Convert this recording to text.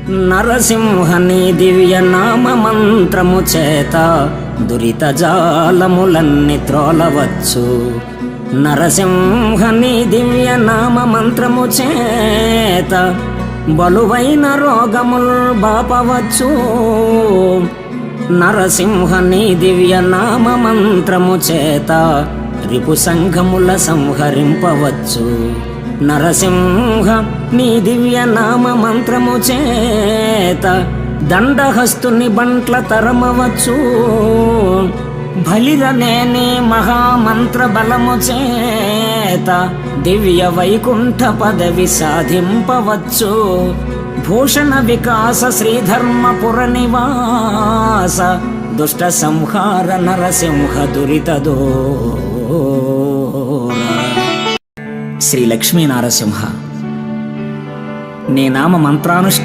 నరసింహని దివ్య నామ మంత్రము చేత దురిత జాలములన్నీ త్రోలవచ్చు. నరసింహని దివ్య నామ మంత్రము చేత బలువైన రోగములు బాపవచ్చు. నరసింహని దివ్య నామ మంత్రము చేత రిపు సంఘముల సంహరింపవచ్చు. నరసింహ నీ దివ్య నామ మంత్రము చేత దండహస్తుని బంట్ల తరమవచ్చు. బలిరనేని మహామంత్ర బలము చేత దివ్య వైకుంఠ పదవి సాధింపవచ్చు. భూషణ వికాస శ్రీ ధర్మపుర నివాస దుష్ట సంహార నరసింహ దురితదో. శ్రీ లక్ష్మీ నరసింహ నీ నామ మంత్రానుష్ఠానం